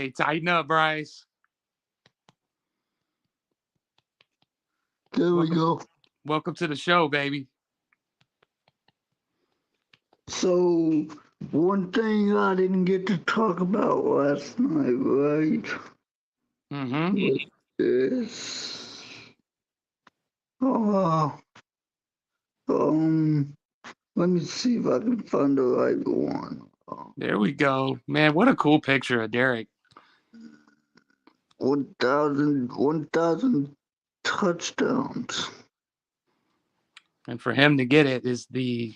Hey, tighten up, Bryce. There we Welcome, go. welcome to the show, baby. So, one thing I didn't get to talk about last night, right? Mm-hmm. Was this. Uh, um, Let me see if I can find the right one. There we go, man. What a cool picture of Derek. 1,000 touchdowns. And for him to get it is the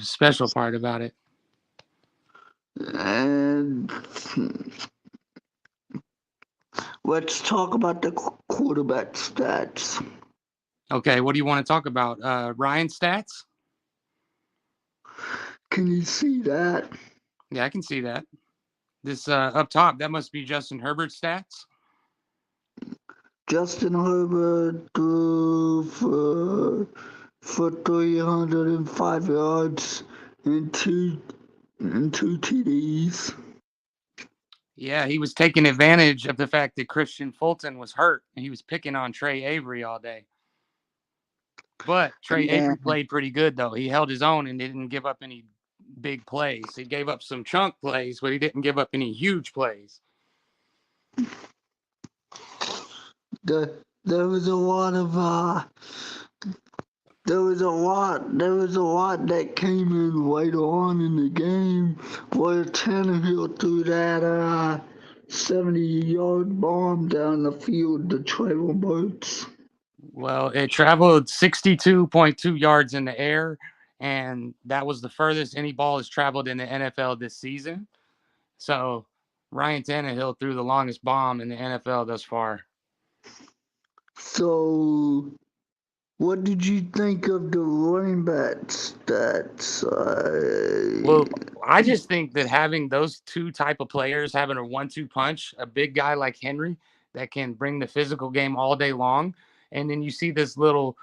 special part about it. And let's talk about the quarterback stats. Okay, what do you want to talk about? Ryan stats? Can you see that? Yeah, I can see that. This up top, that must be Justin Herbert stats. Justin Herbert threw for 305 yards and two TDs. Yeah, he was taking advantage of the fact that Christian Fulton was hurt and he was picking on Trey Avery all day. But Trey Yeah, Avery played pretty good though. He held his own and didn't give up any big plays. He gave up some chunk plays, but he didn't give up any huge plays. there was a lot of there was a lot that came in later on in the game where Tannehill threw that 70-yard bomb down the field to Trevor Burts. Well, it traveled 62.2 yards in the air, and that was the furthest any ball has traveled in the NFL this season. So Ryan Tannehill threw the longest bomb in the NFL thus far. So, what did you think of the running back stats? Well, I just think that having those two type of players, having a 1-2 punch, a big guy like Henry that can bring the physical game all day long, and then you see this little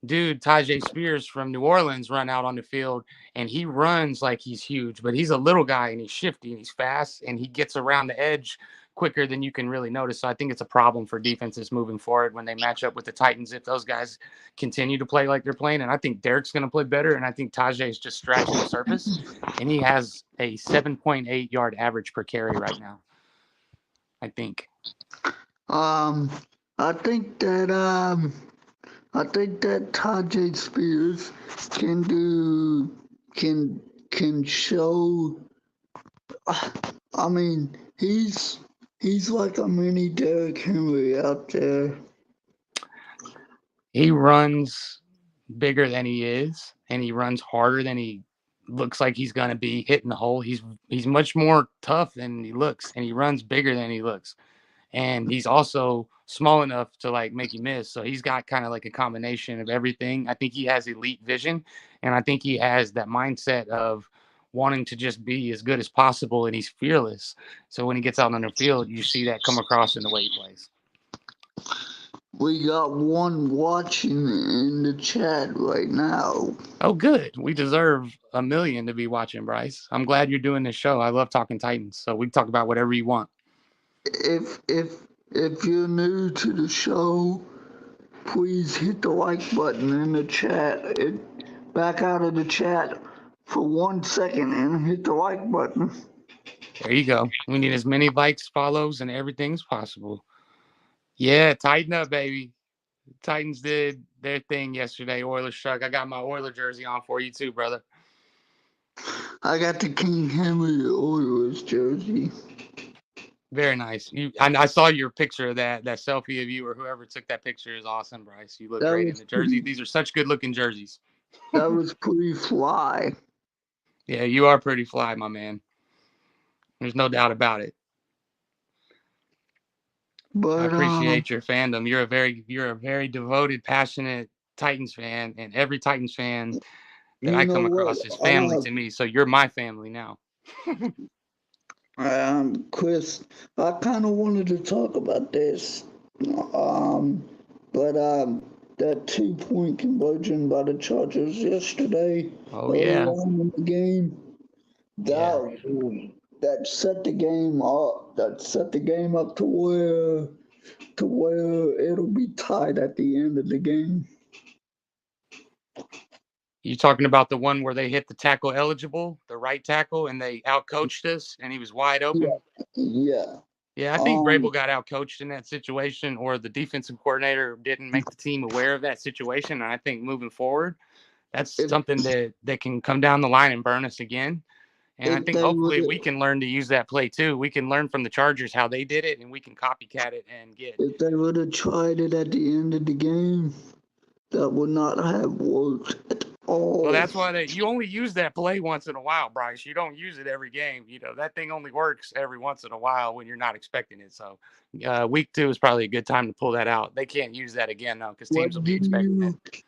dude, Tajay Spears from New Orleans, run out on the field, and he runs like he's huge, but he's a little guy and he's shifty and he's fast and he gets around the edge quicker than you can really notice. So I think it's a problem for defenses moving forward when they match up with the Titans if those guys continue to play like they're playing. And I think Derek's going to play better, and I think Tajay is just scratching the surface, and he has a 7.8 yard average per carry right now. I think. um, I think that Tajay Spears can do can show. I mean, he's like a mini Derrick Henry out there. He runs bigger than he is, and he runs harder than he looks like he's gonna be hitting the hole. He's much more tough than he looks, and he runs bigger than he looks. And he's also small enough to like make you miss. So he's got kind of like a combination of everything. I think he has elite vision, and I think he has that mindset of wanting to just be as good as possible, and he's fearless. So when he gets out on the field, you see that come across in the way he plays. We got one watching in the chat right now. Oh, good. We deserve a million to be watching, Bryce. I'm glad you're doing this show. I love talking Titans, so we can talk about whatever you want. If you're new to the show, please hit the like button in the chat. Back out of the chat for 1 second and hit the like button. There you go. We need as many likes, follows, and everything as possible. Yeah, tighten up, baby. Titans did their thing yesterday. Oilers struck. I got my Oiler jersey on for you too, brother. I got the King Henry Oilers jersey. Very nice. I saw your picture of that selfie of you or whoever took that picture is awesome, Bryce. You look That great in was the jersey. These are such good looking jerseys. that was pretty fly. Yeah, you are pretty fly, my man. There's no doubt about it. I But appreciate your fandom. You're a very devoted, passionate Titans fan, and every Titans fan that you I know come what? across is family to me. So you're my family now. Chris, I kind of wanted to talk about this, um, but that 2 point conversion by the Chargers yesterday, Oh early yeah, on in the game, yeah. that that set the game up. That set the game up to where it'll be tied at the end of the game. You talking about the one where they hit the tackle eligible, the right tackle, and they outcoached us, and he was wide Yeah, open? yeah. Yeah, I think Um, Vrabel got outcoached in that situation, or the defensive coordinator didn't make the team aware of that situation. And I think moving forward, that's if something that can come down the line and burn us again. And I if think they would hopefully we can learn to use that play too. We can learn from the Chargers how they did it, and we can copycat it and get. if they would have tried it at the end of the game, that would not have worked at Well, all. that's why you only use that play once in a while, Bryce. You don't use it every game. That thing only works every once in a while when you're not expecting it. So, week 2 is probably a good time to pull that out. They can't use that again though, because teams will What be do expecting it. you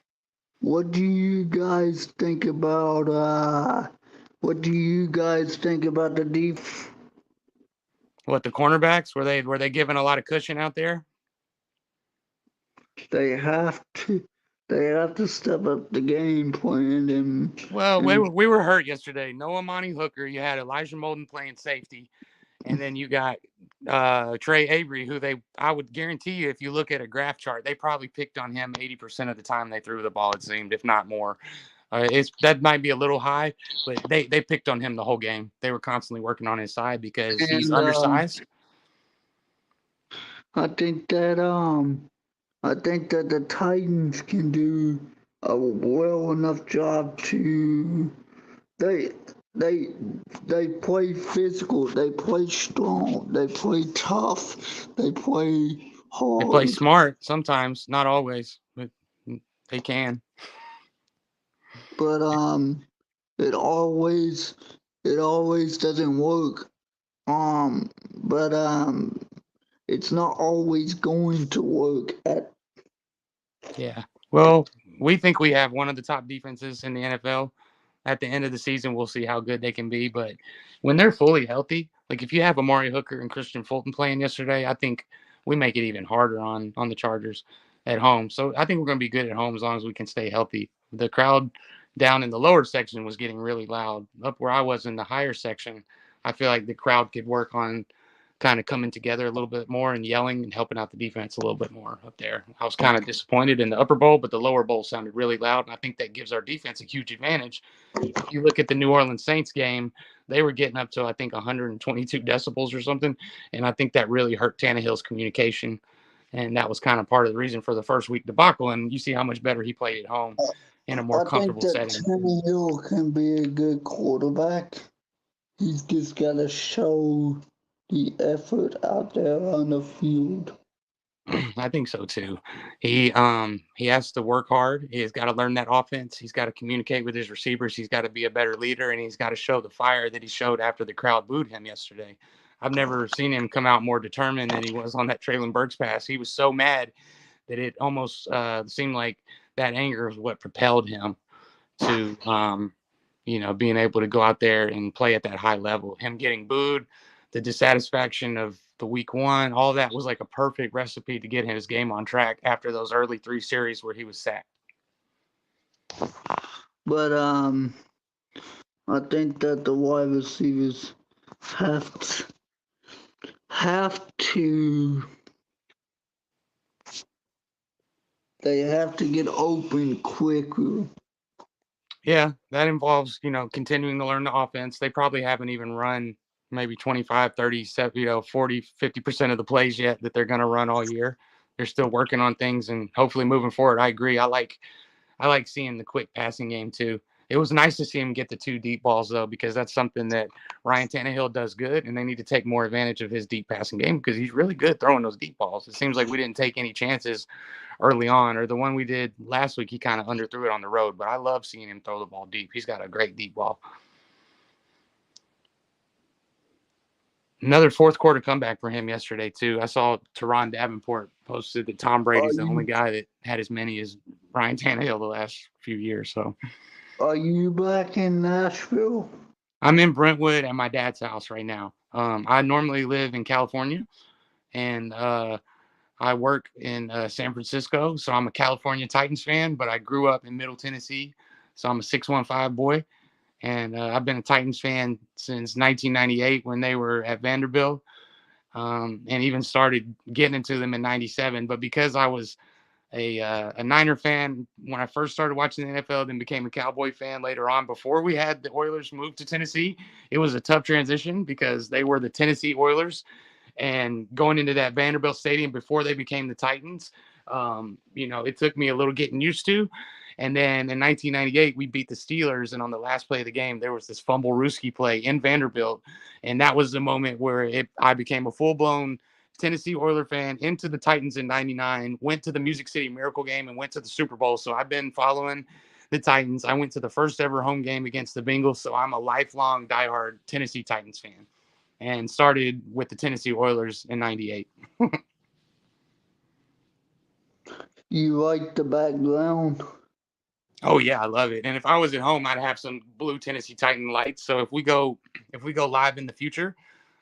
what do you guys think about the def? What, the cornerbacks, were they given a lot of cushion out there? They have to they have to step up the game plan Well, we and were, we were hurt yesterday. No Amani Hooker. You had Elijah Molden playing safety, and then you got Trey Avery, who I would guarantee you, if you look at a graph chart, they probably picked on him 80% of the time they threw the ball. It seemed, if not more. That might be a little high, but they picked on him the whole game. They were constantly working on his side because he's and undersized. I think that I think that the Titans can do a well enough job to they they they play physical, they play strong, they play tough, they play They play hard. smart sometimes, not always, but they can. But it always it always doesn't work. But it's not always going to work at. Yeah. Well, we think we have one of the top defenses in the NFL. At the end of the season, we'll see how good they can be. But when they're fully healthy, like if you have Amari Hooker and Christian Fulton playing yesterday, I think we make it even harder on the Chargers at home. So I think we're going to be good at home as long as we can stay healthy. The crowd down in the lower section was getting really loud. Up where I was in the higher section, I feel like the crowd could work on kind of coming together a little bit more and yelling and helping out the defense a little bit more up there. I was kind of disappointed in the upper bowl, but the lower bowl sounded really loud. And I think that gives our defense a huge advantage. If you look at the New Orleans Saints game, they were getting up to, I think, 122 decibels or something. And I think that really hurt Tannehill's communication. And that was kind of part of the reason for the first week debacle. And you see how much better he played at home in a more I think comfortable that setting. Tannehill can be a good quarterback. He's just got to show the effort out there on the field. I think so too. He has to work hard. He's got to learn that offense. He's got to communicate with his receivers. He's got to be a better leader, and he's got to show the fire that he showed after the crowd booed him yesterday. I've never seen him come out more determined than he was on that Traylon Burks pass. He was so mad that it almost seemed like that anger was what propelled him to being able to go out there and play at that high level. Him getting booed, the dissatisfaction of the week 1, all that was like a perfect recipe to get his game on track after those early 3 series where he was sacked. But I think that the wide receivers have to, have to they have to get open quicker. Yeah, that involves, continuing to learn the offense. They probably haven't even run maybe 25, 30, 40, 50% of the plays yet that they're going to run all year. They're still working on things and hopefully moving forward. I agree. I like seeing the quick passing game too. It was nice to see him get the 2 deep balls though, because that's something that Ryan Tannehill does good, and they need to take more advantage of his deep passing game because he's really good throwing those deep balls. It seems like we didn't take any chances early on, or the one we did last week, he kind of underthrew it on the road. But I love seeing him throw the ball deep. He's got a great deep ball. Another fourth quarter comeback for him yesterday too. I saw Teron Davenport posted that Tom Are Brady's the only you guy that had as many as Ryan Tannehill the last few years. So are you back in Nashville? I'm in Brentwood at my dad's house right now. I normally live in California, and I work in San Francisco. So I'm a California Titans fan, but I grew up in Middle Tennessee. So I'm a 615 boy. and I've been a Titans fan since 1998 when they were at Vanderbilt, and even started getting into them in '97. But because I was a Niner fan when I first started watching the NFL, then became a Cowboy fan later on. Before we had the Oilers move to Tennessee, it was a tough transition because they were the Tennessee Oilers, and going into that Vanderbilt Stadium before they became the Titans, it took me a little getting used to. And then in 1998, we beat the Steelers, and on the last play of the game, there was this fumble Ruski play in Vanderbilt, and that was the moment where I became a full blown Tennessee Oiler fan into the Titans in '99. Went to the Music City Miracle game and went to the Super Bowl. So I've been following the Titans. I went to the first ever home game against the Bengals, so I'm a lifelong diehard Tennessee Titans fan, and started with the Tennessee Oilers in '98. You like the background? Oh yeah, I love it. And if I was at home, I'd have some blue Tennessee Titan lights. So if we go live in the future,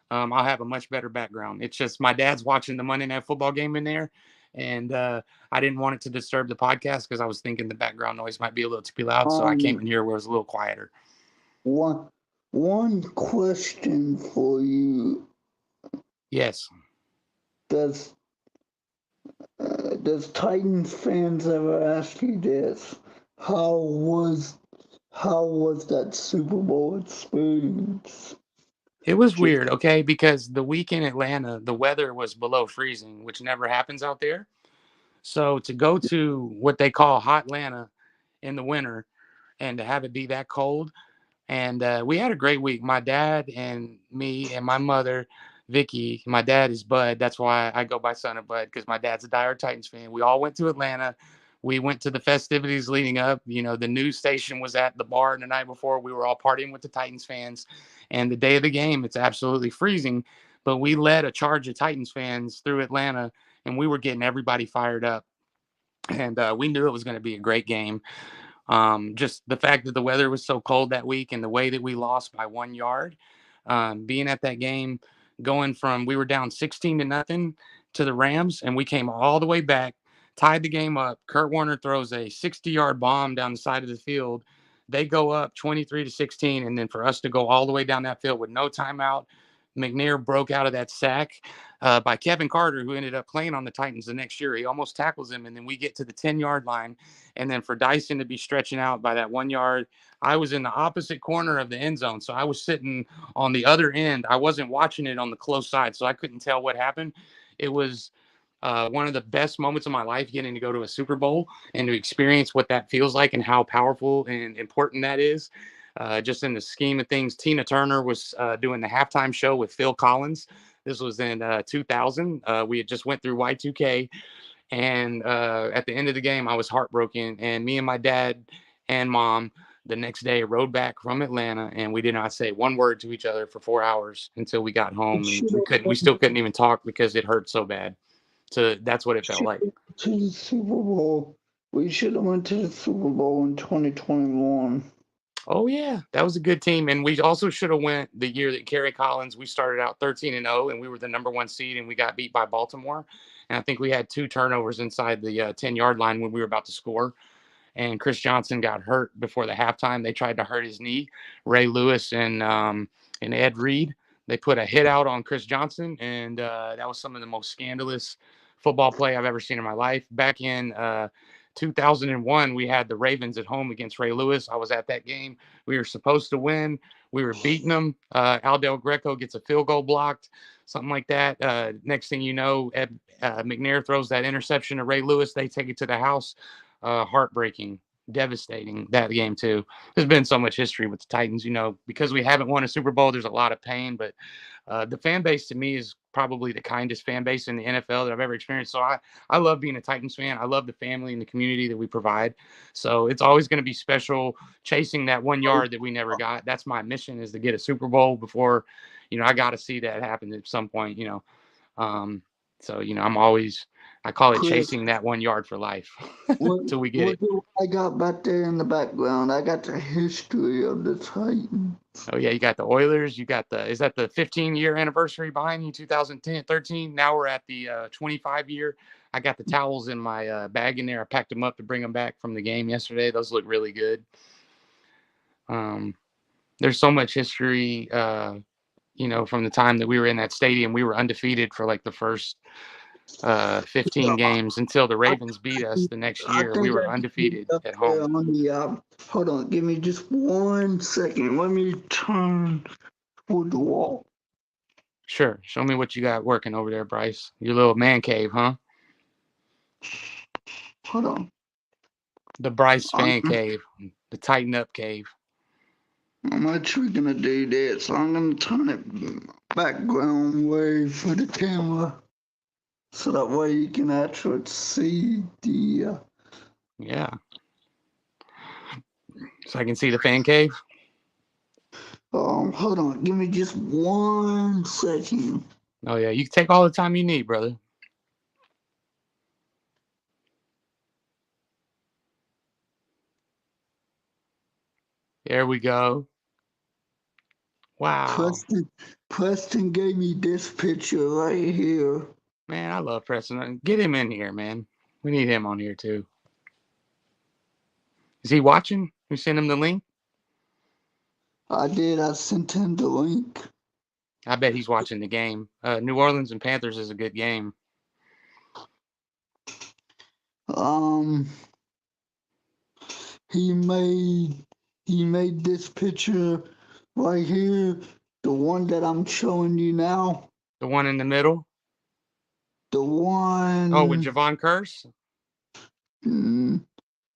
I'll have a much better background. It's just my dad's watching the Monday Night Football game in there, and I didn't want it to disturb the podcast because I was thinking the background noise might be a little too loud. So I came Um, in here where it was a little quieter. one one question for you: Yes, Does does Titans fans ever ask you this? How was how was that Super Bowl experience? it was Just weird. Okay, because the week in Atlanta, the weather was below freezing, which never happens out there. So to go to what they call hot Atlanta in the winter and to have it be that cold. And we had a great week. My dad and me and my mother, Vicky. My dad is Bud. That's why I go by Son of Bud, because my dad's a diehard Titans fan. We all went to Atlanta. We went to the festivities leading up. The news station was at the bar the night before. We were all partying with the Titans fans. And the day of the game, it's absolutely freezing. But we led a charge of Titans fans through Atlanta, and we were getting everybody fired up. And we knew it was going to be a great game. Just the fact that the weather was so cold that week and the way that we lost by 1 yard, being at that game, going from we were down 16-0 to the Rams, and we came all the way back, tied the game up. Kurt Warner throws a 60-yard bomb down the side of the field. They go up 23-16, and then for us to go all the way down that field with no timeout, McNair broke out of that sack by Kevin Carter, who ended up playing on the Titans the next year. He almost tackles him, and then we get to the 10-yard line, and then for Dyson to be stretching out by that 1 yard, I was in the opposite corner of the end zone. So I was sitting on the other end. I wasn't watching it on the close side, so I couldn't tell what happened. It was one of the best moments of my life, getting to go to a Super Bowl and to experience what that feels like and how powerful and important that is. Just in the scheme of things, Tina Turner was doing the halftime show with Phil Collins. This was in 2000. We had just went through Y2K, and at the end of the game, I was heartbroken. And me and my dad and mom the next day rode back from Atlanta, and we did not say one word to each other for 4 hours until we got we home, and should we have couldn't. We still couldn't even talk because it hurt so bad. So that's what it felt like. went to the Super Bowl. We should have went to the Super Bowl in 2021. Oh yeah, that was a good team, and we also should have went the year that Kerry Collins. We started out 13-0, and we were the number one seed, and we got beat by Baltimore. And I think we had two turnovers inside the 10-yard line when we were about to score, and Chris Johnson got hurt before the halftime. They tried to hurt his knee. Ray Lewis and Ed Reed, they put a hit out on Chris Johnson, and that was some of the most scandalous football play I've ever seen in my life. Back in 2001, we had the Ravens at home against Ray Lewis. I was at that game. We were supposed to win. We were beating them. Aldel Greco gets a field goal blocked, something like that. Next thing you know, McNair throws that interception to Ray Lewis. They take it to the house. Heartbreaking, devastating, that game too. There's been so much history with the Titans, because we haven't won a Super Bowl. There's a lot of pain, but the fan base to me is probably the kindest fan base in the NFL that I've ever experienced. So I love being a Titans fan. I love the family and the community that we provide. So it's always going to be special chasing that 1 yard that we never got. That's my mission, is to get a Super Bowl before, I got to see that happen at some point. Um, so, I call it Chris, chasing that 1 yard for life what till we get what it. do I got back there in the background? I got the history of the Titans. Oh yeah, you got the Oilers. You got is that the 15-year anniversary behind you, 2010, 13? Now we're at the 25-year. I got the towels in my bag in there. I packed them up to bring them back from the game yesterday. Those look really good. Um, There's so much history, from the time that we were in that stadium. We were undefeated for like the first 15 games until the I, Ravens beat us the next I year. We think were I can get undefeated up at there home. on the. Hold on, give me just 1 second. Let me turn toward the wall. Sure. Show me what you got working over there, Bryce. Your little man cave, huh? Hold on. The Bryce I'm, fan cave, the Tighten Up cave. I'm actually gonna do this. So I'm gonna turn it background way for the camera, so that way you can actually see the. Yeah. So I can see the fan cave. Hold on. Give me just 1 second. Oh yeah, you can take all the time you need, brother. There we go. Wow. Preston, Preston gave me this picture right here. Man, I love Preston. Get him in here, man. We need him on here too. Is he watching? We send him the link. I did. I sent him the link. I bet he's watching the game. New Orleans and Panthers is a good game. Um, he made he made this picture right here, the one that I'm showing you now. The one in the middle. The Oh, with one, Javon Curse. mm,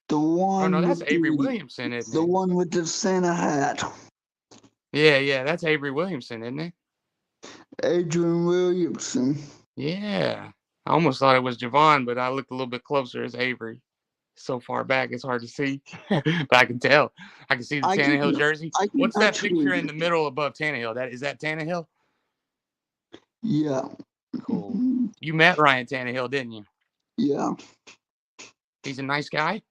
the Oh no, one that's with Avery Williamson, isn't the it? one with the Santa hat. Yeah, yeah, that's Avery Williamson, isn't it? Adrian Williamson. Yeah. I almost thought it was Javon, but I looked a little bit closer. It's Avery. So far back, it's hard to see, but I can tell. I can see the I can Tannehill jersey. I can What's that actually, picture in the middle above Tannehill? Is that Tannehill? yeah. Cool. You met Ryan Tannehill, didn't you? Yeah. He's a nice guy.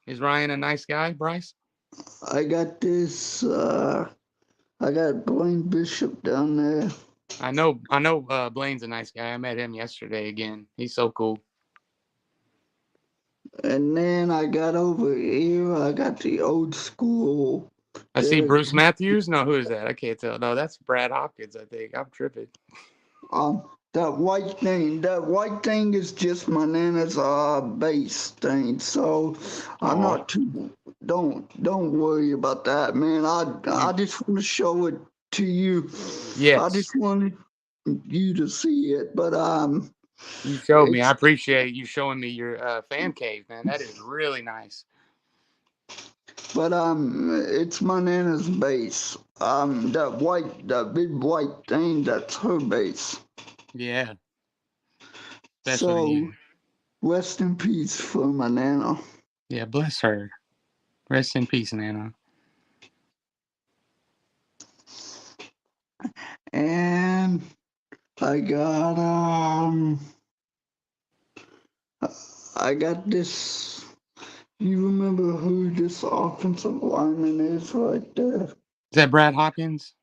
Is Ryan a nice guy, Bryce? I got this. I got Blaine Bishop down there. I know. Blaine's a nice guy. I met him yesterday again. He's so cool. And then I got over here, I got the old school I see Derek. Bruce Matthews. No, who is that? I can't tell. No, that's Brad Hopkins. I think I'm tripping. Um, that white thing is just my nana's base thing. So I'm Oh, not too. Don't worry about that, man. I you. just want to show it to you. I Yes, just wanted you to see it, but you showed me. I it's appreciate you showing me your fan cave, man. That is really nice. it's my nana's base. That big white thing, that's her base. Yeah, especially. So rest in peace for my nana. Yeah, bless her. Rest in peace, Nana. And I got I got this. You remember who this offensive lineman is right there? Is that Brad Hopkins?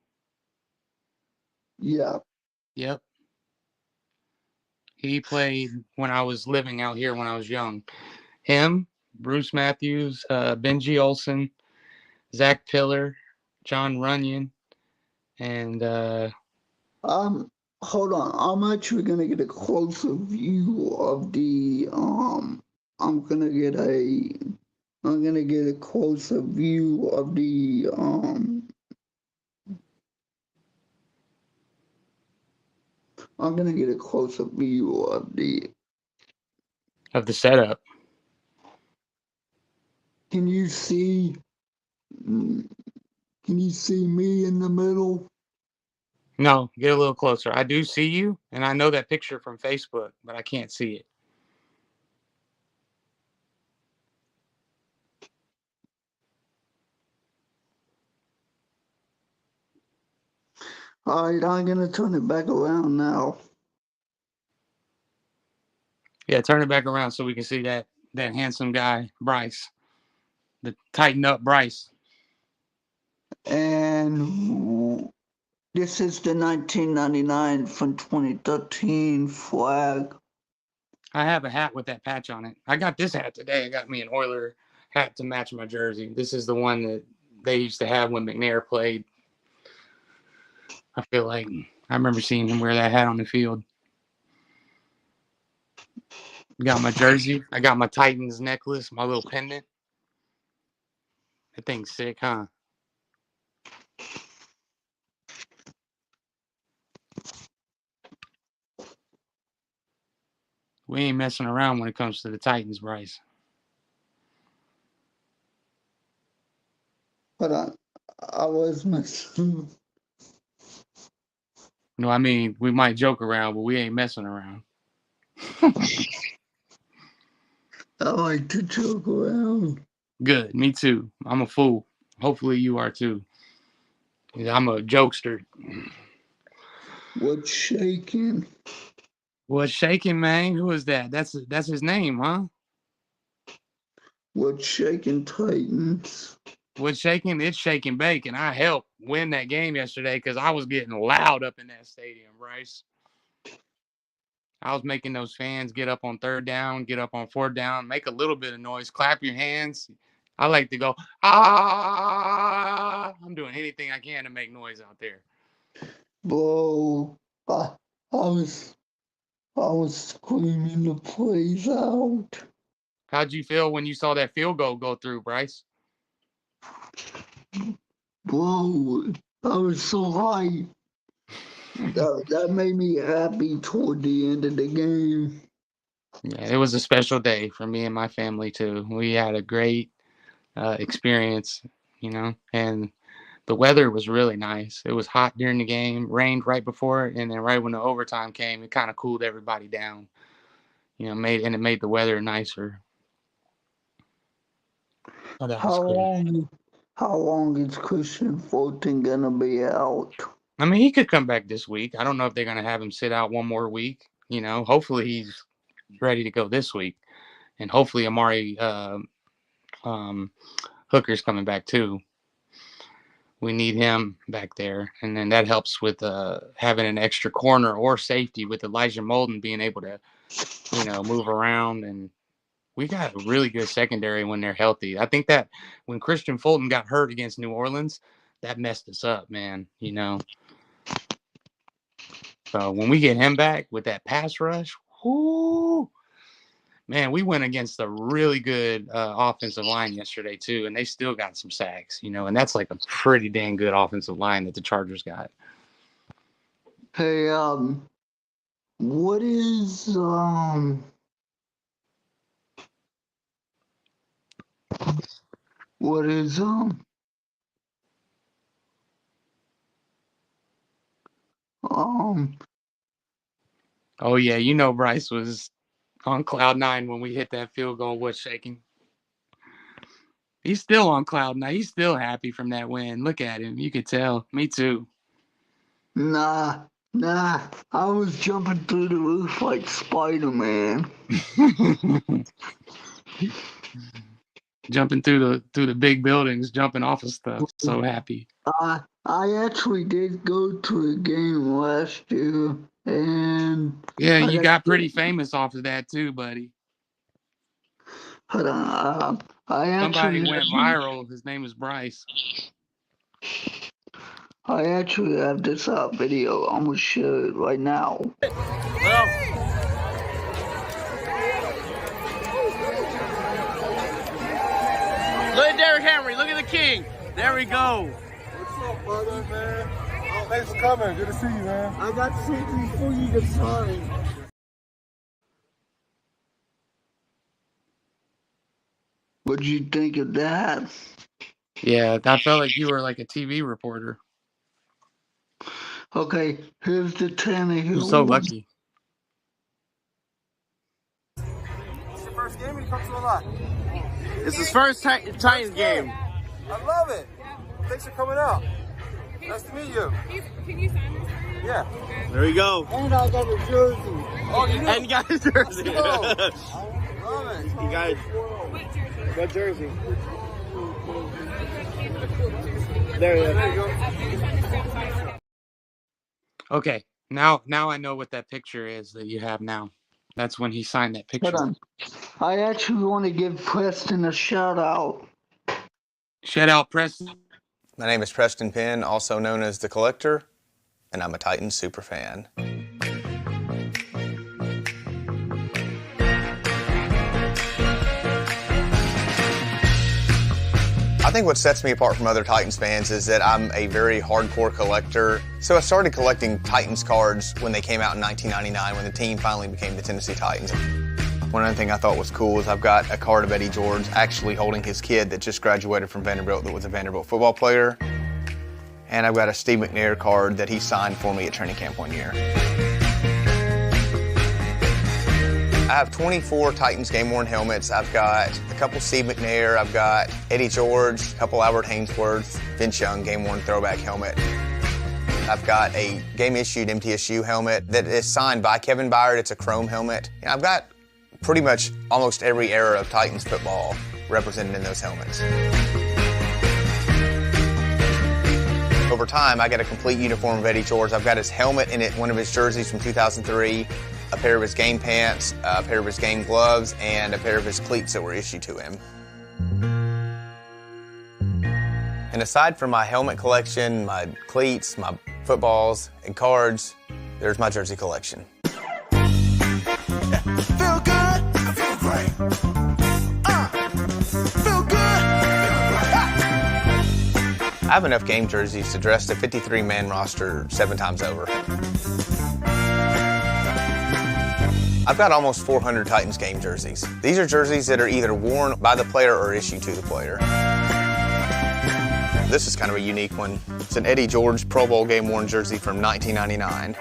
Yeah. Yep. He played when I was living out here when I was young. Him, Bruce Matthews, Benji Olsen, Zach Pillar, John Runyon, and Um, Hold on. I'm actually gonna get a closer view of the I'm gonna get a I'm gonna get a closer view of the I'm gonna get a closer view of the. of the setup. Can you see? mm, Can you see me in the middle? No, get a little closer. I do see you, and I know that picture from Facebook, but I can't see it. All right, I'm gonna turn it back around now. Yeah, turn it back around so we can see that handsome guy, Bryce, the tighten up Bryce. And this is the 1999 from 2013 flag. I have a hat with that patch on it. I got this hat today. I got me an Oiler hat to match my jersey. This is the one that they used to have when McNair played. I feel like I remember seeing him wear that hat on the field. Got my jersey. I got my Titans necklace, my little pendant. That thing's sick, huh? We ain't messing around when it comes to the Titans, Bryce. But I was messing. No, I mean, we might joke around, but we ain't messing around. I like to joke around. Good, me too. I'm a fool. Hopefully you are too. I'm a jokester. What's shaking? What's shaking, man? Who is that? That's his name, huh? What's shaking, Titans? What's shaking? It's shaking bacon. I helped win that game yesterday because I was getting loud up in that stadium, Bryce. I was making those fans get up on third down, get up on fourth down, make a little bit of noise, clap your hands. I like to go, ah. I'm doing anything I can to make noise out there. Bro, I was screaming the plays out. How'd you feel when you saw that field goal go through, Bryce? Bro, I was so hyped. That made me happy toward the end of the game. Yeah, it was a special day for me and my family too. We had a great experience, and the weather was really nice. It was hot during the game, rained right before it, and then right when the overtime came, it kind of cooled everybody down. It made the weather nicer. Oh, that was great. How long is Christian Fulton gonna be out? I mean, he could come back this week. I don't know if they're gonna have him sit out one more week. Hopefully he's ready to go this week, and hopefully Amari Hooker's coming back too. We need him back there, and then that helps with having an extra corner or safety with Elijah Molden being able to, move around. And we got a really good secondary when they're healthy. I think that when Christian Fulton got hurt against New Orleans, that messed us up, man. So when we get him back with that pass rush, whoo, man, we went against a really good offensive line yesterday too, and they still got some sacks, and that's like a pretty dang good offensive line that the Chargers got. Hey, what is Oh yeah, Bryce was on cloud nine when we hit that field goal. What's shaking? He's still on cloud nine. He's still happy from that win. Look at him. You could tell. Me too. Nah. I was jumping through the roof like Spider-Man. Jumping through the big buildings, jumping off of stuff. So happy. I actually did go to a game last year, and yeah, you got pretty famous off of that too, buddy. Hold on, Somebody went viral. His name is Bryce. I actually have this video. I'm gonna show it right now. Well. Look at Derrick Henry. Look at the king. There we go. What's up, brother, man? Oh, thanks for coming. Good to see you, man. I got something for you to sign. What'd you think of that? Yeah, I felt like you were like a TV reporter. Okay, here's the Tannehill. You're so lucky. It's your first game, or you come to a lot? It's his first Titans game. I love it. Thanks for coming out. Nice to meet you. Can you sign this? Yeah. There we go. And I got a jersey. Oh, you know? And you got his jersey. Love it. You got what jersey? There you go. Okay, now I know what that picture is that you have now. That's when he signed that Hold picture. on. I actually want to give Preston a shout out. Shout out, Preston. My name is Preston Penn, also known as The Collector, and I'm a Titans super fan. I think what sets me apart from other Titans fans is that I'm a very hardcore collector. So I started collecting Titans cards when they came out in 1999, when the team finally became the Tennessee Titans. One other thing I thought was cool is I've got a card of Eddie George actually holding his kid that just graduated from Vanderbilt that was a Vanderbilt football player. And I've got a Steve McNair card that he signed for me at training camp one year. I have 24 Titans game-worn helmets. I've got a couple Steve McNair. I've got Eddie George, a couple Albert Haynesworth, Vince Young game-worn throwback helmet. I've got a game-issued MTSU helmet that is signed by Kevin Byard. It's a chrome helmet. And I've got pretty much almost every era of Titans football represented in those helmets. Over time, I got a complete uniform of Eddie George. I've got his helmet in it, one of his jerseys from 2003, a pair of his game pants, a pair of his game gloves, and a pair of his cleats that were issued to him. And aside from my helmet collection, my cleats, my footballs, and cards, there's my jersey collection. Feel good, I feel great. Feel good, I have enough game jerseys to dress the 53-man roster 7 times over. I've got almost 400 Titans game jerseys. These are jerseys that are either worn by the player or issued to the player. This is kind of a unique one. It's an Eddie George Pro Bowl game-worn jersey from 1999.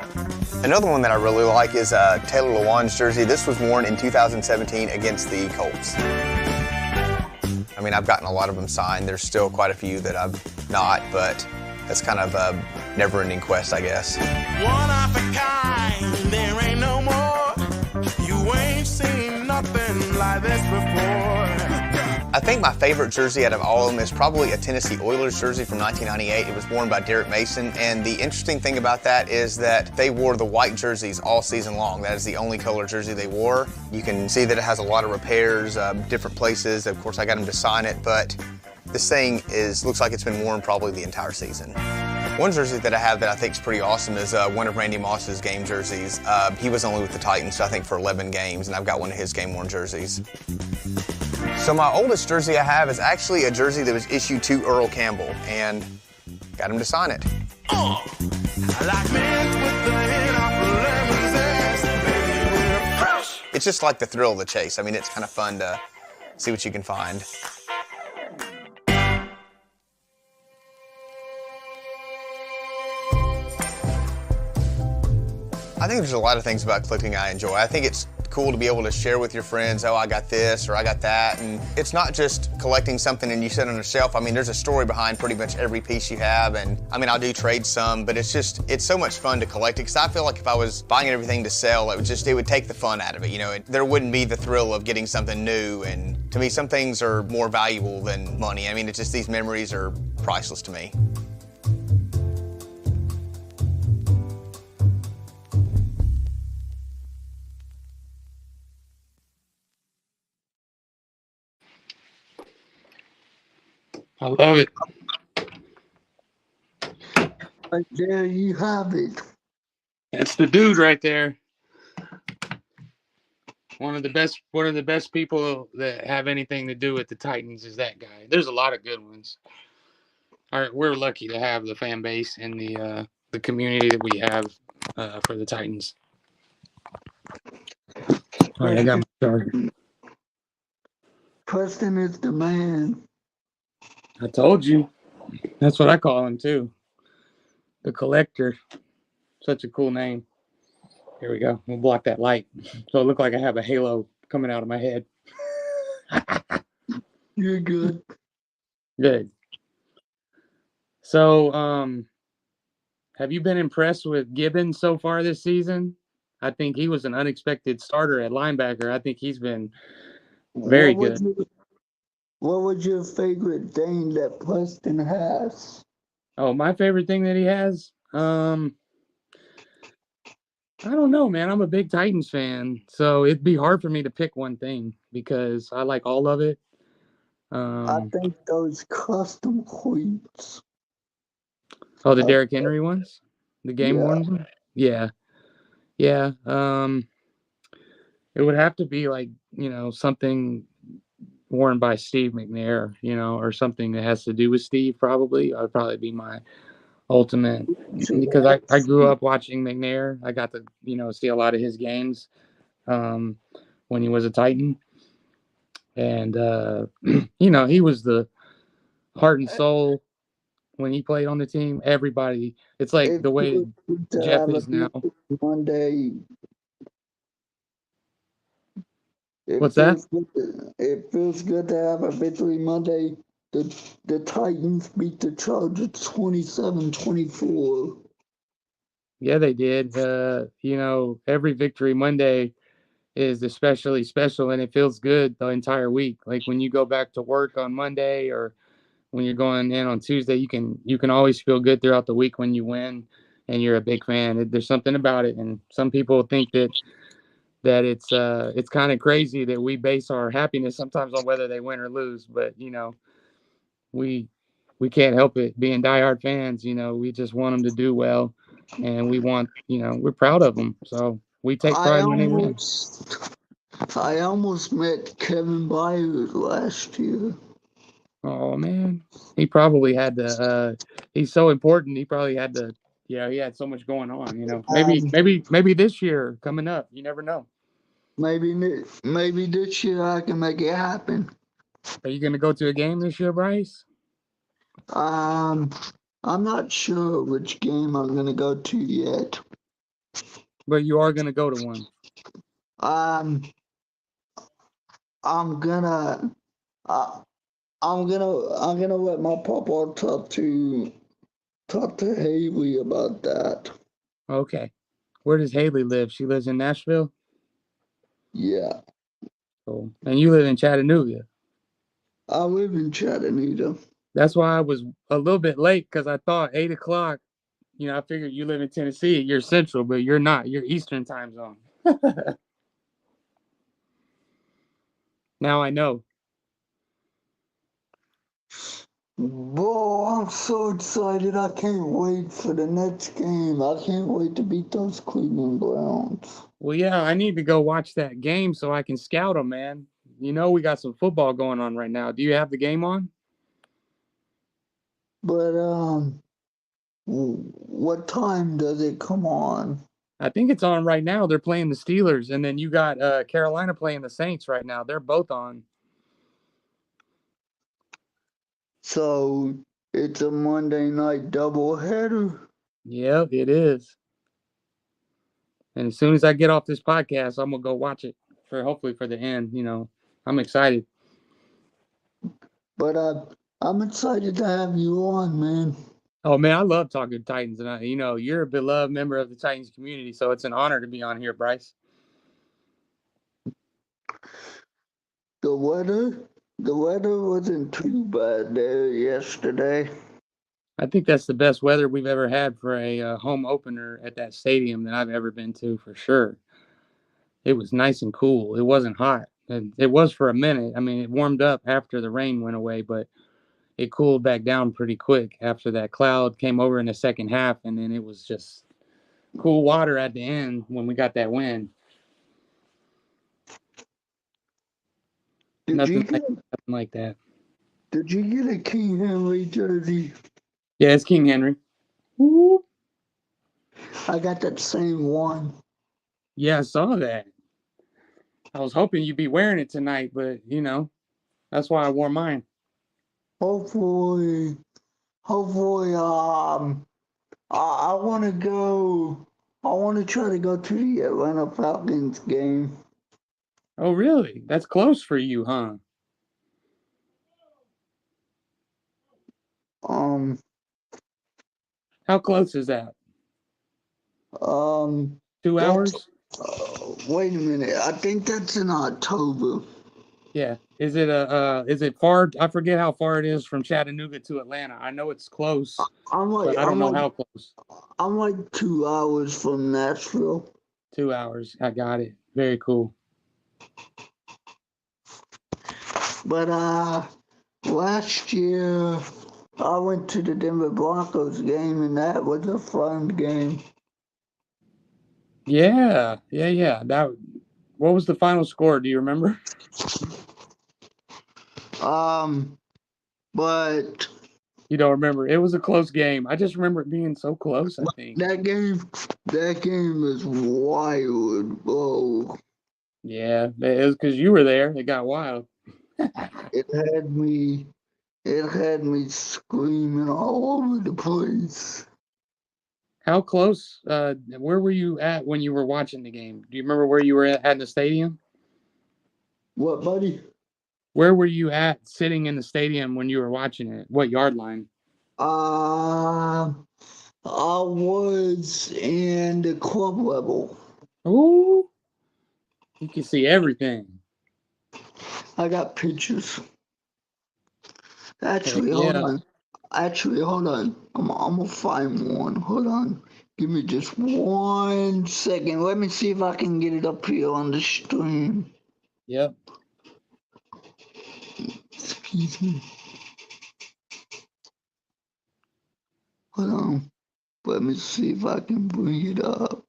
Another one that I really like is Taylor Lewan's jersey. This was worn in 2017 against the Colts. I mean, I've gotten a lot of them signed. There's still quite a few that I've not, but that's kind of a never-ending quest, I guess. one of a kind, there ain't no more. You ain't seen nothing like this before. I think my favorite jersey out of all of them is probably a Tennessee Oilers jersey from 1998. It was worn by Derek Mason, and the interesting thing about that is that they wore the white jerseys all season long. That is the only color jersey they wore. You can see that it has a lot of repairs, different places. Of course, I got him to sign it, but this thing looks like it's been worn probably the entire season. One jersey that I have that I think is pretty awesome is one of Randy Moss's game jerseys. He was only with the Titans, I think, for 11 games, and I've got one of his game-worn jerseys. So my oldest jersey I have is actually a jersey that was issued to Earl Campbell, and got him to sign it. I like men with the head off the lemon's ass, baby, we're fresh. It's just like the thrill of the chase. I mean, it's kind of fun to see what you can find. I think there's a lot of things about collecting I enjoy. I think it's cool to be able to share with your friends, oh, I got this or I got that. And it's not just collecting something and you sit on a shelf. I mean, there's a story behind pretty much every piece you have. And I mean, I'll do trade some, but it's so much fun to collect it. Because I feel like if I was buying everything to sell, it would take the fun out of it. You know, there wouldn't be the thrill of getting something new. And to me, some things are more valuable than money. I mean, it's just these memories are priceless to me. I love it. But there you have it. That's the dude right there. One of the best people that have anything to do with the Titans is that guy. There's a lot of good ones. All right, we're lucky to have the fan base and the community that we have for the Titans. All right, I got my charger. Preston is the man. I told you. That's what I call him too. The Collector. Such a cool name. Here we go. We'll block that light. So it look like I have a halo coming out of my head. You're good. Good. So, have you been impressed with Gibbons so far this season? I think he was an unexpected starter at linebacker. I think he's been very good. What was your favorite thing that Preston has? Oh, my favorite thing that he has? I don't know, man. I'm a big Titans fan, so it'd be hard for me to pick one thing because I like all of it. I Um, think those custom cleats. oh, the Derrick Henry ones, the game Yeah, worn ones. Yeah, yeah. It would have to be like something worn by Steve McNair, or something that has to do with Steve. Probably, that would probably be my ultimate so because I that's grew up watching McNair. I got to see a lot of his games um, when he was a Titan, and he was the heart and soul when he played on the team. Everybody, it's like it the way feels good to Jeff have a is now. victory Monday. It What's that? feels good. It feels good to have a victory Monday. The Titans beat the Chargers 27-24. Yeah, they did. Every victory Monday is especially special, and it feels good the entire week. Like when you go back to work on Monday or when you're going in on Tuesday, you can always feel good throughout the week when you win and you're a big fan. There's something about it, and some people think that it's kind of crazy that we base our happiness sometimes on whether they win or lose. But we we can't help it. Being diehard fans, we just want them to do well, and we're proud of them. So we take I pride when they win. almost, I almost met Kevin Byard last year. Oh man, he probably had to. He's so important. He probably had to. Yeah, he had so much going on. Maybe, Um, maybe this year coming up. You never know. maybe this year I can make it happen. Are you gonna go to a game this year, Bryce? Um, I'm not sure which game I'm gonna go to yet. But you are gonna go to one. Um, I'm gonna, uh, I'm gonna let my papa talk to Haley about that. Okay. Where does Haley live? She lives in Nashville. Yeah, Cool. And you live in Chattanooga. I live in Chattanooga. That's why I was a little bit late because I thought 8 o'clock. I figured you live in Tennessee. You're Central, but you're not. You're Eastern time zone. Now I know. Bro, I'm so excited. I can't wait for the next game. I can't wait to beat those Cleveland Browns. Well, yeah, I need to go watch that game so I can scout them, man. We got some football going on right now. Do you have the game on? But what time does it come on? I think it's on right now. They're playing the Steelers, and then you got Carolina playing the Saints right now. They're both on. So it's a Monday night doubleheader. Yep, it is. And as soon as I get off this podcast, I'm gonna go watch it for hopefully for the end. I'm excited. But I'm excited to have you on, man. Oh man, I love talking Titans, and you're a beloved member of the Titans community, so it's an honor to be on here, Bryce. The weather, the weather wasn't too bad there yesterday. I think that's the best weather we've ever had for a home opener at that stadium that I've ever been to, for sure. It was nice and cool. It wasn't hot. And it was for a minute. I mean, it warmed up after the rain went away, but it cooled back down pretty quick after that cloud came over in the second half, and then it was just cool water at the end when we got that win. Did you Nothing like get nothing like that. Did you get a King Henry jersey? Yeah, it's King Henry. Woo. I got that same one. Yeah, I saw that. I was hoping you'd be wearing it tonight, but that's why I wore mine. Hopefully, hopefully, I want to go. I want to try to go to the Atlanta Falcons game. Oh, really? That's close for you, huh? Um, How close is that? um, Two that's. hours? Wait a minute. I think that's in October. Yeah. Is it far? I forget how far it is from Chattanooga to Atlanta. I know it's close, I'm like, but I don't I'm know like, how close. I'm like 2 hours from Nashville. 2 hours. I got it. Very cool. But last year I went to the Denver Broncos game, and that was a fun game. Yeah. That. What was the final score? Do you remember? But You don't remember. It was a close game. I just remember it being so close, I think. that game was wild, bro. Yeah, it was because you were there. It got wild. It had me it had me screaming all over the place. How close? Where were you at when you were watching the game? Do you remember where you were at the stadium? What, buddy? Where were you at sitting in the stadium when you were watching it? What yard line? I was in the club level. Ooh, you can see everything. I got pictures. Heck Actually, hold yeah. on. Hold on. I'm gonna find one. Hold on. Give me just 1 second. Let me see if I can get it up here on the stream. Yep. Excuse me. Hold on. Let me see if I can bring it up.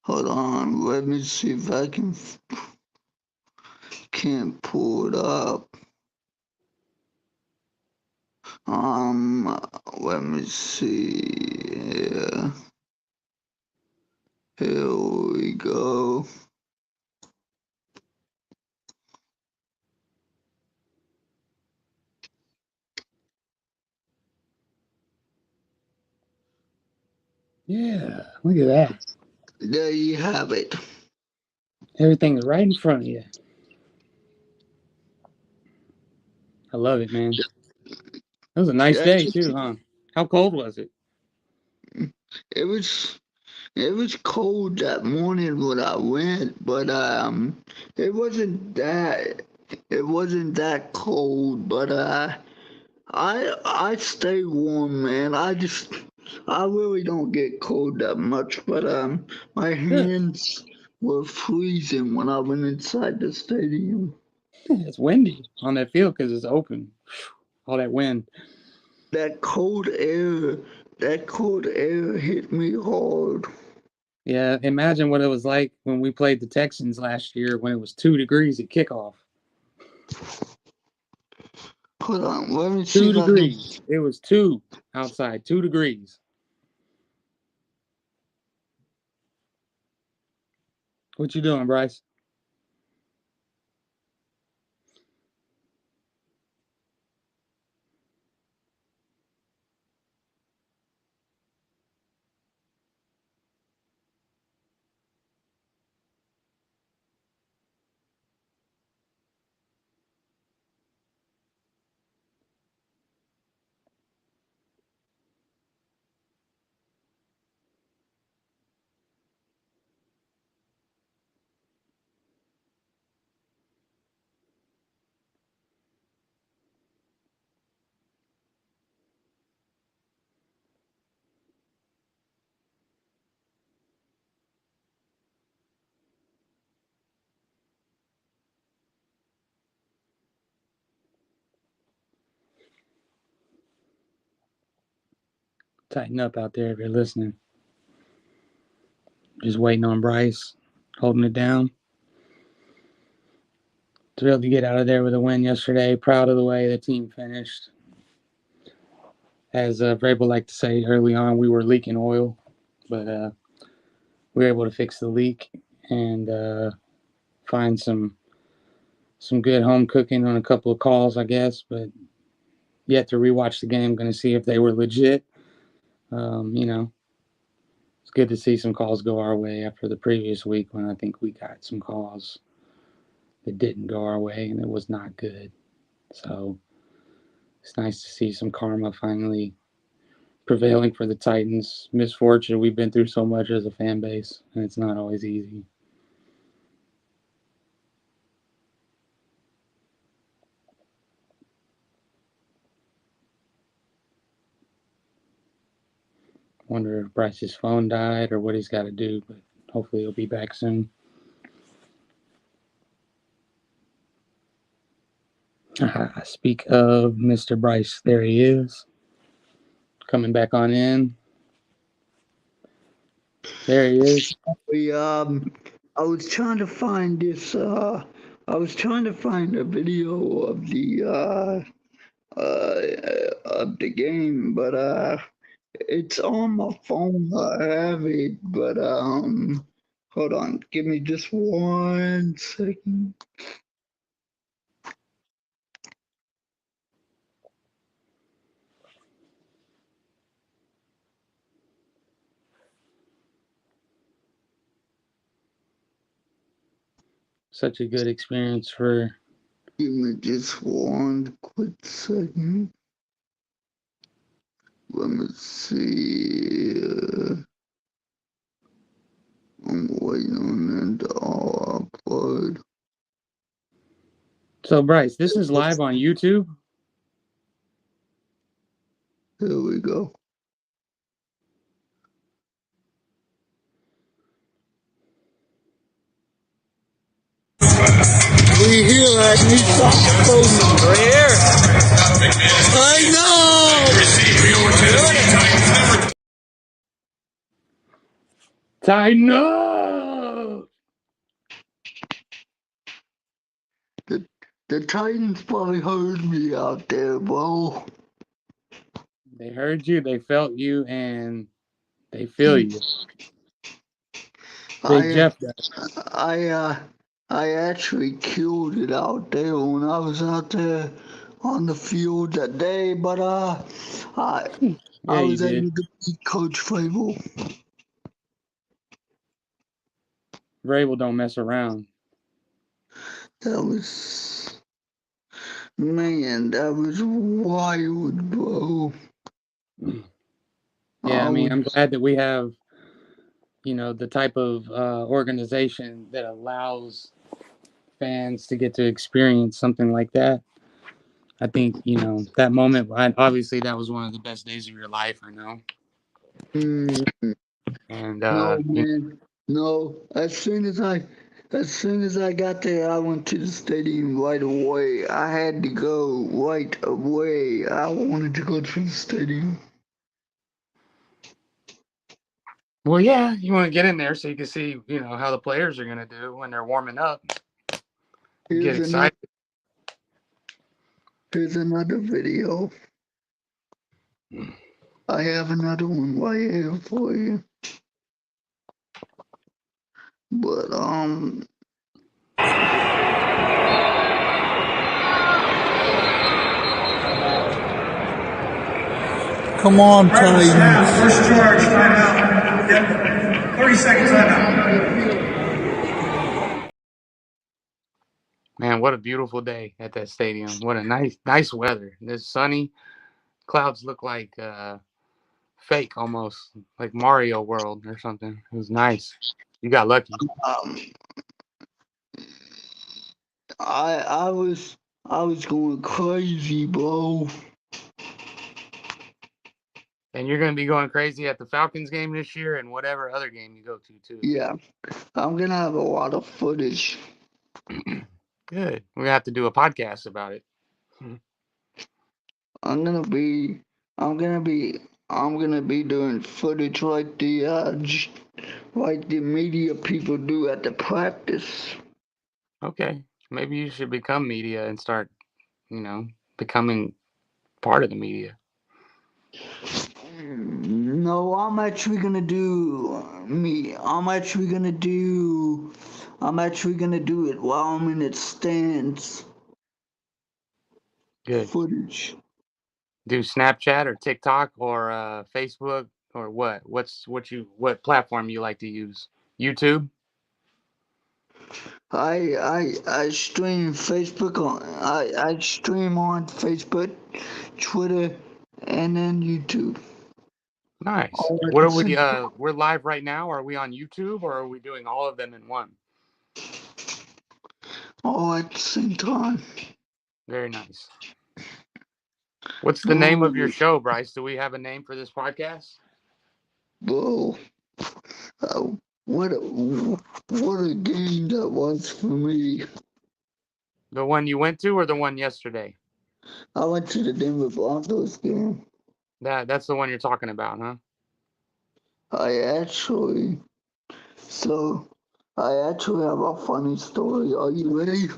Hold on. Let me see if I can't pull it up. Let me see. Yeah. Here we go. Yeah. Look at that. There you have it. Everything's right in front of you. I love it, man. It was a nice That's day too, huh? How cold was it? it was it was cold that morning when I went, but it wasn't that cold, but I stay warm, man. I really don't get cold that much, but my Good. hands were freezing when I went inside the stadium. It's windy on that field because it's open. All that wind. That cold air, that cold air hit me hard. Yeah, imagine what it was like when we played the Texans last year when it was 2 degrees at kickoff. Hold on, let me see Two if I can. degrees. It was two outside. 2 degrees. What you doing, Bryce? Tighten up out there if you're listening. Just waiting on Bryce, holding it down. Thrilled to get out of there with a win yesterday. Proud of the way the team finished. As Vrabel liked to say early on, we were leaking oil, but we were able to fix the leak and find some good home cooking on a couple of calls, I guess. But yet to rewatch the game, going to see if they were legit. You know, it's good to see some calls go our way after the previous week when I think we got some calls that didn't go our way and it was not good. So it's nice to see some karma finally prevailing for the Titans. Misfortune, we've been through so much as a fan base, and it's not always easy. Wonder if Bryce's phone died or what he's got to do, but hopefully he'll be back soon. Speak of Mr. Bryce, there he is. Coming back on in. There he is. I was trying to find this. I was trying to find a video of the game, but it's on my phone. I have it, but hold on. Give me just 1 second. Such a good experience for. Give me just 1 quick second. Let me see. I'm waiting on it to all upload. So, Bryce, this is live on YouTube. Here we go. We here at New Stockholm. We're here. I know. Tighten up. The Titans probably heard me out there, bro. They heard you, they felt you, and they feel you. Big Jeff does. I actually killed it out there when I was out there on the field that day, but I Yeah, you was did. able to beat Coach Fable. Vrabel don't mess around. That was wild, bro. Yeah, I mean, I'm glad that we have, the type of organization that allows fans to get to experience something like that. I think, that moment, obviously that was one of the best days of your life, I know. And, No, man. No. As soon as I got there, I went to the stadium right away. I had to go right away. I wanted to go to the stadium. well, yeah, you want to get in there so you can see, how the players are going to do when they're warming up. Get excited. Here's another video. I have another one right here for you. But come on, Titans. First charge, timeout. Yep. 30 seconds timeout. Man, what a beautiful day at that stadium. What a nice weather. It's sunny. Clouds look like fake almost, like Mario World or something. It was nice. You got lucky. I was going crazy, bro. And you're going to be going crazy at the Falcons game this year and whatever other game you go to, too. Yeah. I'm going to have a lot of footage. Good. We're going to have to do a podcast about it. I'm gonna be doing footage like the media people do at the practice. Okay. Maybe you should become media and start, becoming part of the media. No, I'm actually gonna do it while I'm in its stands. Good. Footage. Do Snapchat or TikTok or Facebook or what? What platform you like to use? YouTube? I stream Facebook I stream on Facebook, Twitter, and then YouTube. Nice. What are we? We're live right now. Are we on YouTube or are we doing all of them in one? All at the same time. Very nice. What's the name of your show, Bryce? Do we have a name for this podcast? Bro, uh, what a game that was for me. The one you went to or the one yesterday? I went to the Denver Broncos game. That's the one you're talking about, huh? I actually, so I actually have a funny story. Are you ready?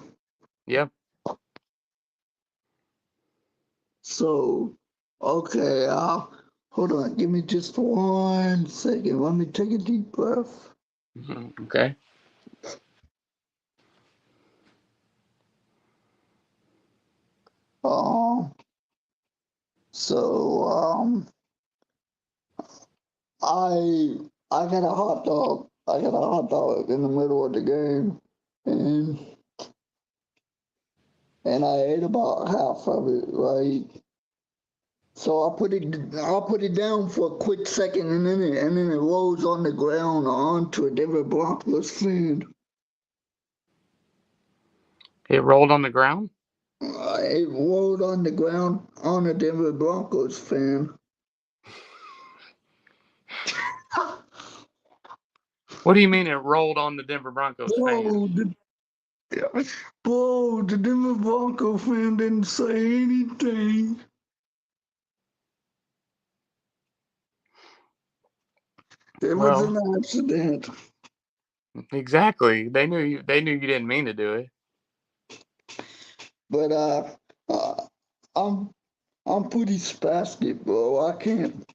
Yep. So, okay, hold on. Give me just 1 second. Let me take a deep breath. Okay. Um, so, I I got a hot dog. I got a hot dog in the middle of the game, and I ate about half of it, right? So I put it down for a quick second, and then it rolls on the ground onto a Denver Broncos fan. It rolled on the ground? It rolled on the ground on a Denver Broncos fan. What do you mean it rolled on the Denver Broncos fan? Whoa, whoa, the Denver Broncos fan didn't say anything. It was Well, an accident. exactly. They knew you didn't mean to do it. But uh I'm pretty spastic, bro. I can't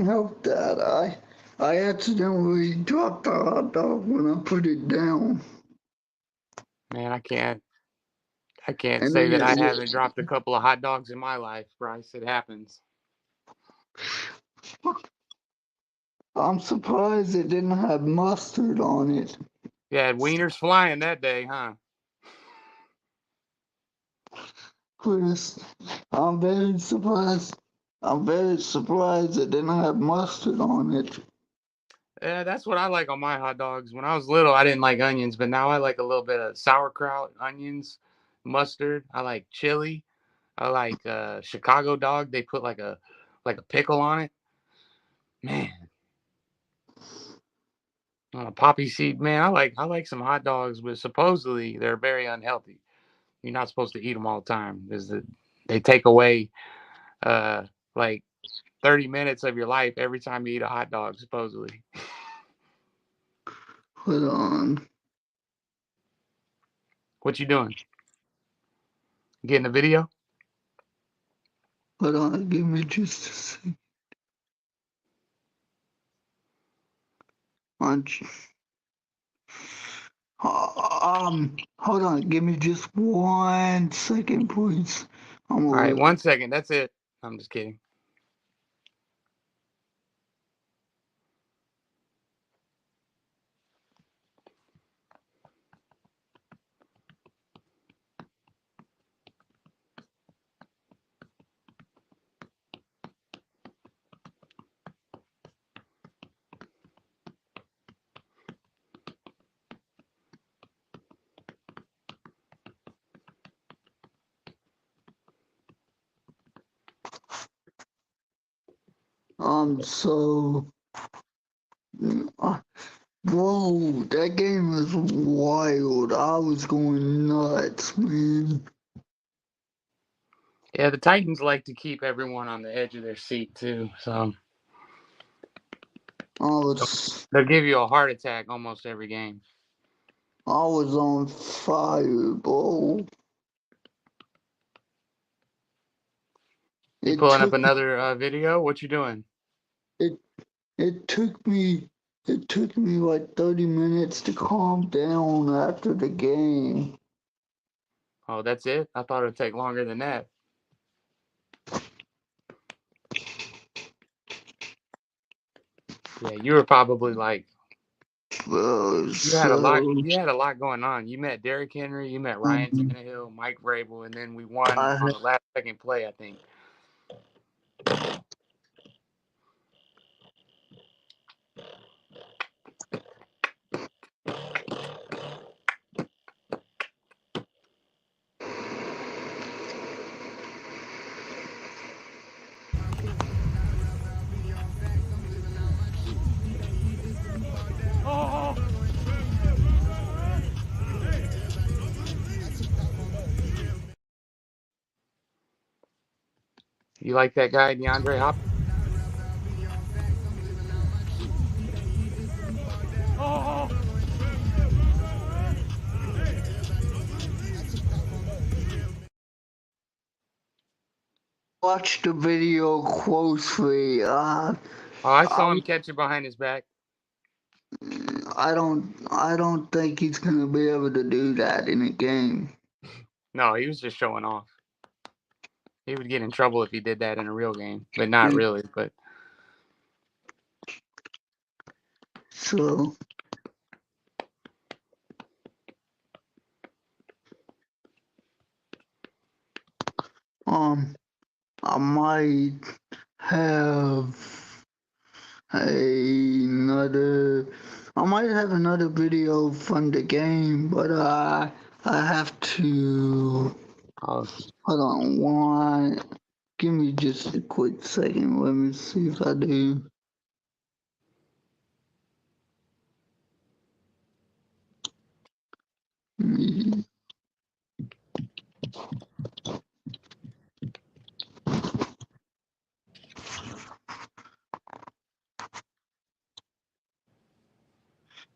help that. I accidentally dropped the hot dog when I put it down. Man, I can't And say then that I haven't dropped a couple of hot dogs in my life, Bryce. It happens. I'm surprised it didn't have mustard on it. Yeah, wieners flying that day, huh? Chris, I'm very surprised. I'm very surprised it didn't have mustard on it. Yeah, that's what I like on my hot dogs. When I was little, I didn't like onions, but now I like a little bit of sauerkraut, onions, mustard. I like chili. I like Chicago dog. They put like a pickle on it. Man, on a poppy seed. Man, I like some hot dogs, but supposedly they're very unhealthy. You're not supposed to eat them all the time because they take away like 30 minutes of your life every time you eat a hot dog, supposedly. Hold on. What you doing? Getting a video? Hold on. Give me just a second. Hold on. Give me just 1 second, please. I'm All right, over. 1 second. That's it. I'm just kidding. So, bro, that game was wild. I was going nuts, man. Yeah, the Titans like to keep everyone on the edge of their seat too. So I was, they'll give you a heart attack almost every game. I was on fire, bro. You It pulling up took another video? What you doing? it it took me like 30 minutes to calm down after the game. Oh, that's it? I thought it'd take longer than that. Yeah, you were probably like you had a lot. So You had a lot going on. You met Derrick Henry. You met Ryan um, Tannehill, Mike Vrabel, and then we won I on the last second play, I think. You like that guy, DeAndre Hopkins? Watch the video closely. Oh, I saw I'm, him catch it behind his back. I don't think he's gonna be able to do that in a game. No, he was just showing off. He would get in trouble if he did that in a real game, but not really. But So, I might have another. I might have another video from the game, but I have to. uh, Hold on, one. Give me just a quick second. Let me see if I do. Mm,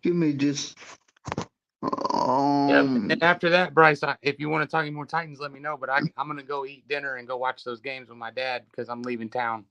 Give me just. yeah. And then Um. after that, Bryce, if you want to talk any more Titans, let me know. But I'm gonna go eat dinner and go watch those games with my dad because I'm leaving town.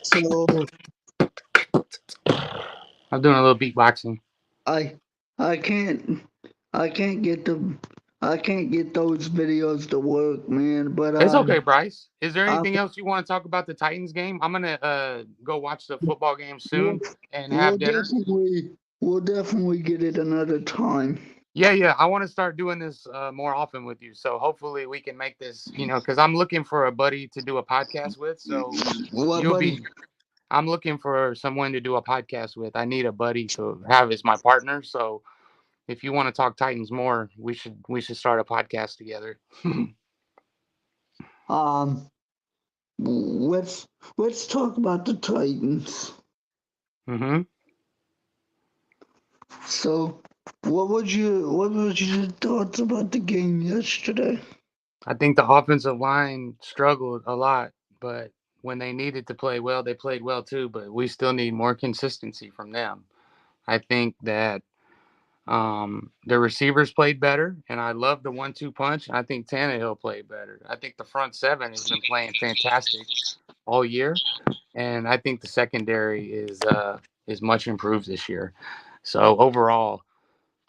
So I'm doing a little beatboxing. I I can't I can't get the I can't get those videos to work, man. But It's okay, Bryce. Is there I anything else you want to talk about the Titans game? I'm gonna go watch the football game we'll, soon and we'll have dinner. definitely get it another time. Yeah, yeah. I want to start doing this more often with you. So hopefully we can make this, because I'm looking for a buddy to do a podcast with. So What, you'll buddy? be. I'm looking for someone to do a podcast with. I need a buddy to have as my partner. So if you want to talk Titans more, we should start a podcast together. Um, let's let's talk about the Titans. hmm So, what was your thoughts about the game yesterday? I think the offensive line struggled a lot, but when they needed to play well, they played well too. But we still need more consistency from them. I think that the receivers played better, and I love the 1-2 punch. I think Tannehill played better. I think the front seven has been playing fantastic all year, and I think the secondary is much improved this year. So overall,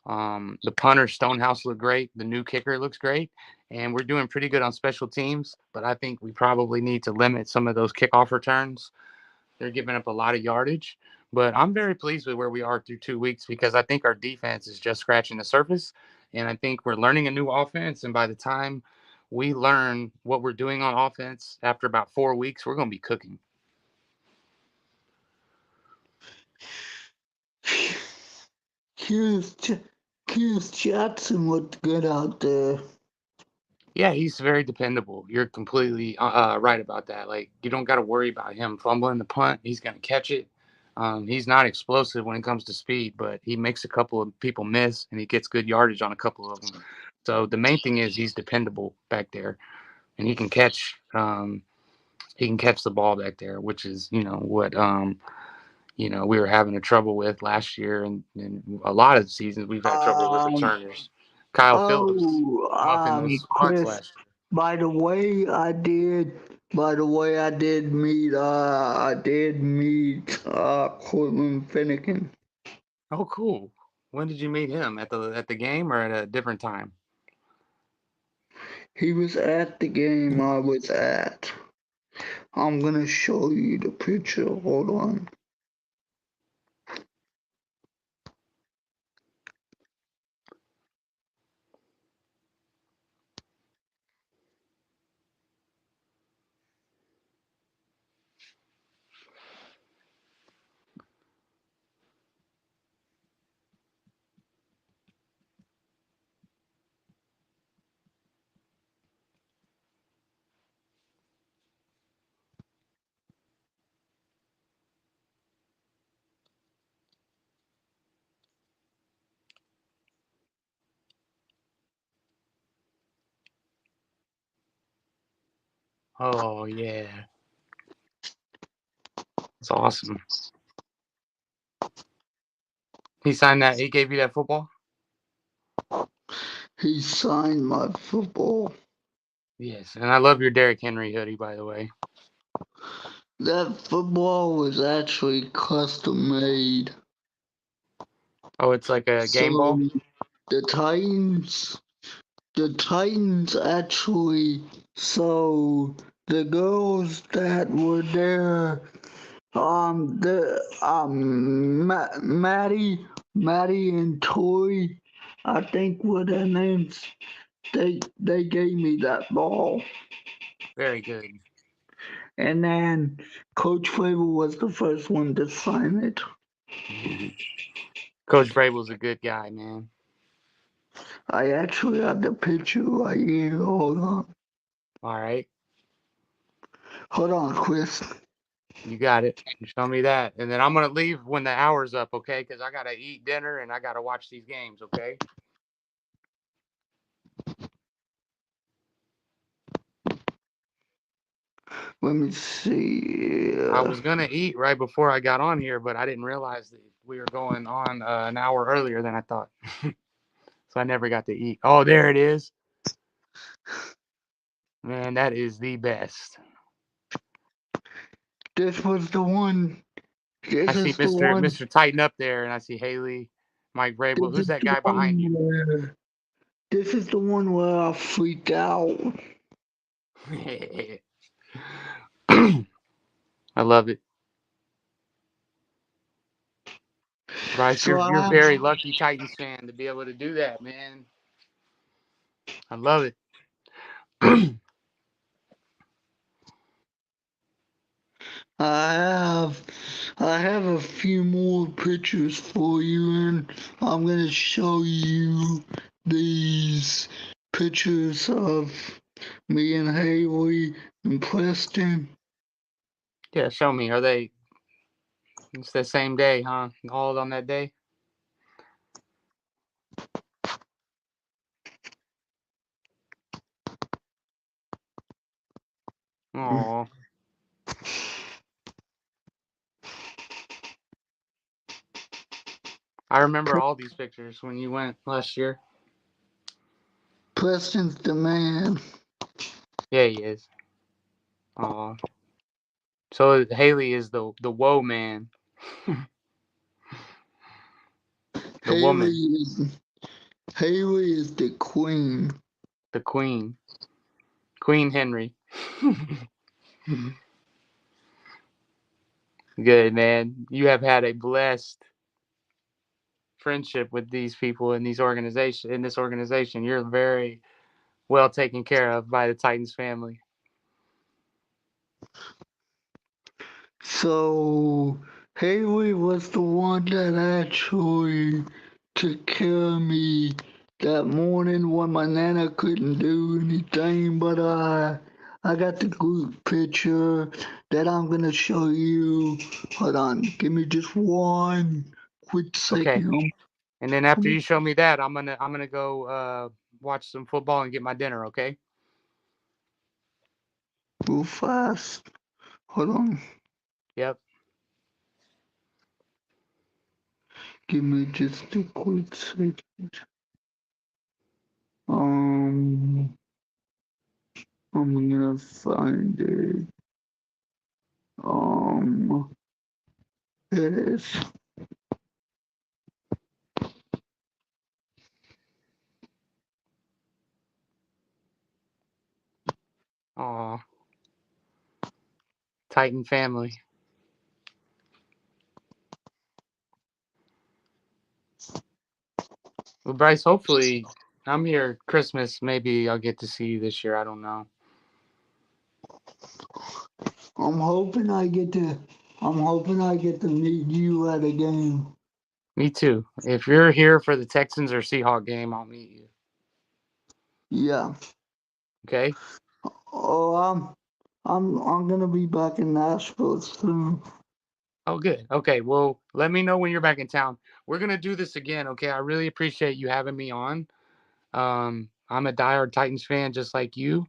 the punter Stonehouse looked great. The new kicker looks great, and we're doing pretty good on special teams. But I think we probably need to limit some of those kickoff returns. They're giving up a lot of yardage. But I'm very pleased with where we are through 2 weeks because I think our defense is just scratching the surface. And I think we're learning a new offense. And by the time we learn what we're doing on offense after about 4 weeks, we're going to be cooking. Hughes, Hughes Jackson looked good out there. Yeah, he's very dependable. You're completely right about that. Like, you don't got to worry about him fumbling the punt. He's going to catch it. He's not explosive when it comes to speed, but he makes a couple of people miss and he gets good yardage on a couple of them. So the main thing is he's dependable back there, and he can catch. He can catch the ball back there, which is what we were having a trouble with last year, and a lot of seasons we've had trouble with Um, returners. Kyle Phillips oh, muffing those punts Chris. last year. By the way, I did meet Cortland Finnegan. Oh, cool. When did you meet him? At the game or at a different time? He was at the game I was at. I'm gonna show you the picture. Hold on. Oh yeah, it's awesome. He signed that. He gave you that football. He signed my football. Yes, and I love your Derrick Henry hoodie, by the way. That football was actually custom made. Oh, it's like a game So ball. the Titans the Titans actually, so the girls that were there, Maddie and Tori, I think were their names. They gave me that ball, Very good. and then Coach Flavor was the first one to sign it. Coach Vrabel's a good guy, man. I actually have the picture right here. All right, Hold on, Chris. you got it. You show me that, and then I'm gonna leave when the hour's up, okay? Because I gotta eat dinner and I gotta watch these games, okay? Let me see. I was gonna eat right before I got on here, but I didn't realize that we were going on an hour earlier than I thought, so I never got to eat. Oh, there it is. Man, that is the best. This was the one. I This see is the Mr. one. Mr. Tighten up there, and I see Haley, Mike Vrabel. This Who's is that the guy behind one you? where. This is the one where I freaked out. I love it, Bryce. So You're I very lucky Titans fan to be able to do that, man. I love it. I have I have a few more pictures for you, and I'm gonna show you these pictures of me and Haley and Preston. Yeah, show me. Are they? It's the same day, huh? All on that day. Oh, I remember all these pictures when you went last year. Preston's the man. Yeah, he is. Oh, so Haley is the woe man, the Haley woman, is Haley is the queen. the queen, Queen Henry. Good man. You have had a blessed friendship with these people in this organization. You're very well taken care of by the Titans family. So Haley was the one that actually took care of me that morning when my nana couldn't do anything, but I got the group picture that I'm gonna show you. Hold on, give me just one quick Okay. second. And then after you show me that, I'm gonna go watch some football and get my dinner. Okay. Real fast. Hold on. Yep. Give me just a quick second. I'm gonna find it. It is. Aw, Titan family. Well, Bryce, hopefully I'm here Christmas. Maybe I'll get to see you this year. I don't know. I'm hoping I get to. I'm hoping I get to meet you at a game. Me too. If you're here for the Texans or Seahawk game, I'll meet you. Yeah. Okay? Oh, I'm gonna be back in Nashville soon. Oh, good. Okay. Well, let me know when you're back in town. We're gonna do this again. Okay? I really appreciate you having me on. I'm a diehard Titans fan, just like you.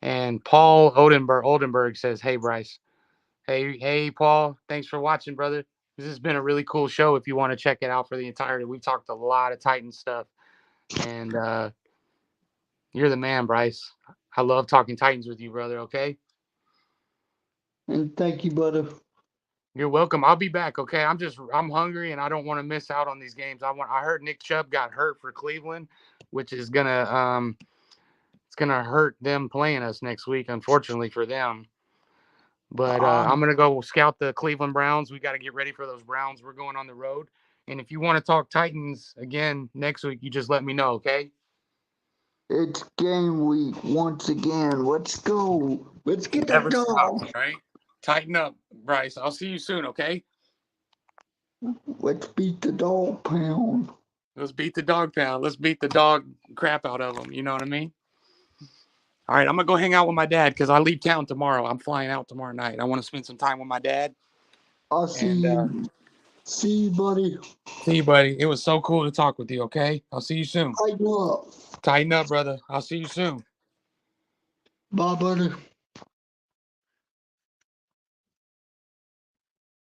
And Paul Oldenburg says, "Hey, Bryce. Hey, Paul. Thanks for watching, brother. This has been a really cool show. If you want to check it out for the entirety, we've talked a lot of Titans stuff, and you're the man, Bryce. I love talking Titans with you, brother. Okay? And thank you, brother. You're welcome. I'll be back. Okay? I'm hungry, and I don't want to miss out on these games. I heard Nick Chubb got hurt for Cleveland, which is gonna it's gonna hurt them playing us next week, unfortunately for them. But I'm gonna go scout the Cleveland Browns. We got to get ready for those Browns. We're going on the road, and if you want to talk Titans again next week, you just let me know, okay? It's game week once again. Let's go. Let's get that Never stop, dog. right? Tighten up, Bryce. I'll see you soon, okay? Let's beat the dog pound. Let's beat the dog pound. Let's beat the dog crap out of them. You know what I mean? All right, I'm gonna go hang out with my dad because I leave town tomorrow. I'm flying out tomorrow night. I want to spend some time with my dad. I'll see And you. See you, buddy. see you, buddy. It was so cool to talk with you. Okay, I'll see you soon. Tighten up. Tighten up, brother. I'll see you soon. Bye, buddy.